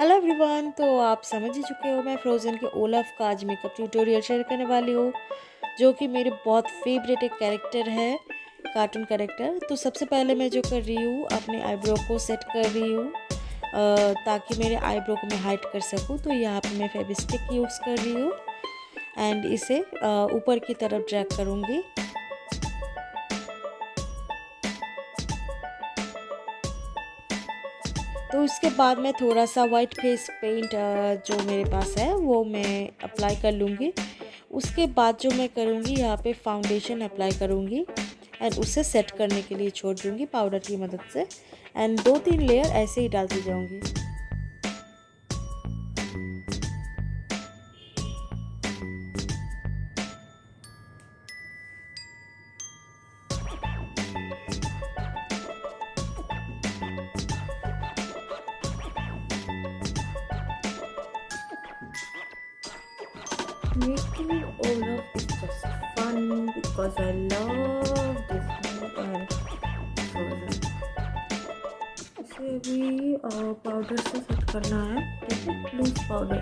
Hello everyone. तो आप समझ ही चुके हो, मैं फ्रोज़न के ओलफ का आज मेकअप ट्यूटोरियल शेयर करने वाली हूँ, जो कि मेरे बहुत फेवरेट एक कैरेक्टर है, कार्टून कैरेक्टर। तो सबसे पहले मैं जो कर रही हूँ, अपने आईब्रो को सेट कर रही हूँ ताकि मेरे आईब्रो को मैं हाइड कर सकूँ। तो यहाँ पे मैं फेविस्टिक यूज़ कर रही हूँ एंड इसे ऊपर की तरफ ड्रैग करूँगी। तो उसके बाद मैं थोड़ा सा वाइट फेस पेंट जो मेरे पास है वो मैं अप्लाई कर लूँगी। उसके बाद जो मैं करूँगी, यहाँ पे फाउंडेशन अप्लाई करूँगी एंड उसे सेट करने के लिए छोड़ दूँगी पाउडर की मदद से। एंड 2-3 लेयर ऐसे ही डालती जाऊँगी। Making Olaf is just fun because I love Disney and Frozen. इसे अभी पाउडर से सेट करना है, ठीक है, लूज पाउडर।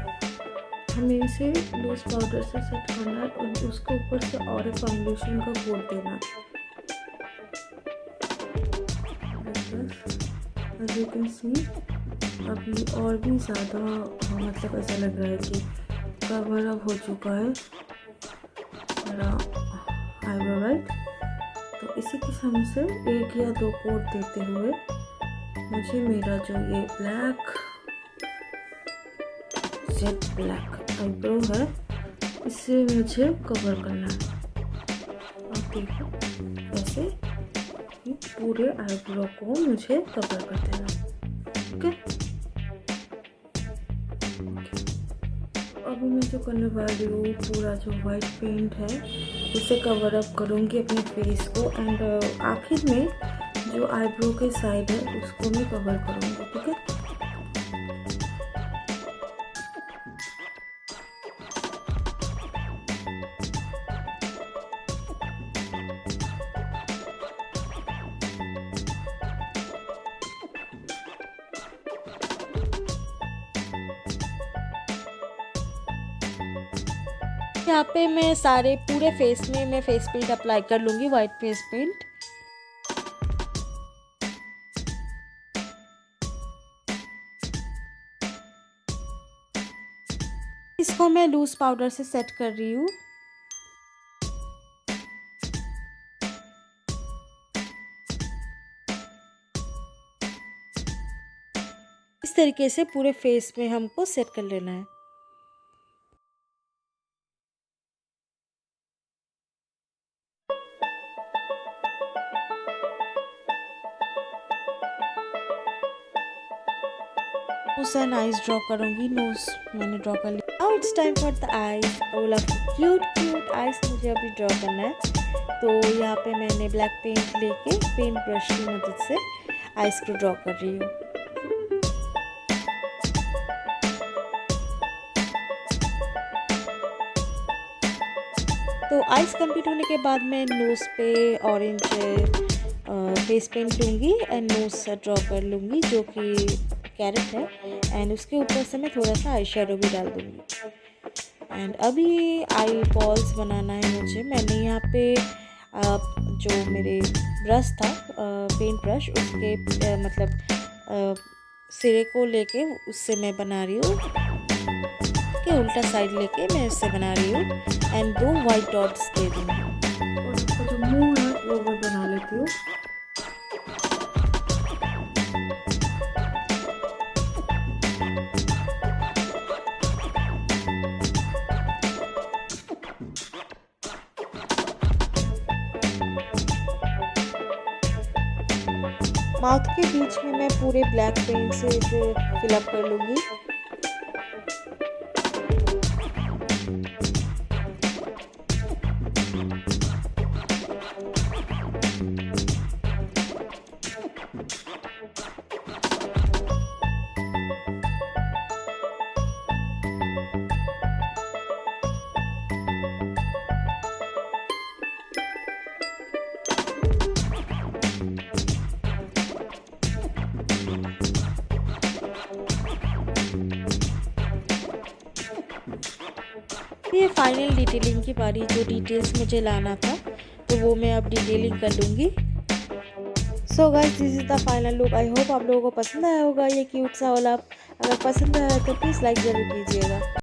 हमें इसे लूज पाउडर से सेट करना है और उसके ऊपर से और एक फाउंडेशन का कोट देना। एज यू कैन सी, अभी और भी ज़्यादा मतलब ऐसा लग रहा है कि कवर अप हो चुका है मेरा आईब्रो, राइट। तो इसी किस्म से 1 या 2 कोट देते हुए मुझे मेरा जो ये जेट ब्लैक आईब्रो है इसे मुझे कवर करना है। और देखो ऐसे पूरे आईब्रो को मुझे कवर कर देना, ओके। अभी मैं जो करने वाली हूँ, पूरा जो वाइट पेंट है उसे कवर अप करूँगी अपने फेस को एंड आखिर में जो आईब्रो के साइड है उसको मैं कवर करूँगी, ठीक है। यहाँ पे मैं सारे पूरे फेस में मैं फेस पेंट अप्लाई कर लूँगी, वाइट फेस पेंट। इसको मैं लूज पाउडर से सेट कर रही हूँ। इस तरीके से पूरे फेस में हमको सेट कर लेना है। नोज आइज ड्रॉ करूँगी। नोज मैंने ड्रॉ कर लिया। Now it's time for the eyes. Olaf cute eyes मुझे अभी ड्रॉ करना है। तो यहाँ पे मैंने ब्लैक पेंट लेके पेंट ब्रश की मदद से आईज को ड्रॉ कर रही हूँ। तो आईज कंप्लीट होने के बाद मैं नोज पे ऑरेंज फेस पेंट लूँगी एंड नोज ड्रॉ कर लूँगी, जो कि कैरेट है। एंड उसके ऊपर से मैं थोड़ा सा आई शेडो भी डाल दूँगी। एंड अभी आई बॉल्स बनाना है मुझे। मैंने यहाँ पे जो मेरे ब्रश था, पेंट ब्रश, उसके मतलब सिरे को लेके उससे मैं बना रही हूँ, के उल्टा साइड लेके मैं उससे बना रही हूँ एंड 2 वाइट डॉट्स दे दूँगी। और उसका जो मुंह है वो मैं बना लेती हूँ। माउथ के बीच में मैं पूरे ब्लैक पेंट से इसे फिलअप कर लूँगी। ये फाइनल डिटेलिंग की बारी, जो डिटेल्स मुझे लाना था तो वो मैं अब डिटेलिंग कर लूँगी। So guys, this is the final look. I hope आप लोगों को पसंद आया होगा ये क्यूट सा ओलाफ। अगर पसंद आया तो प्लीज़ लाइक ज़रूर कीजिएगा।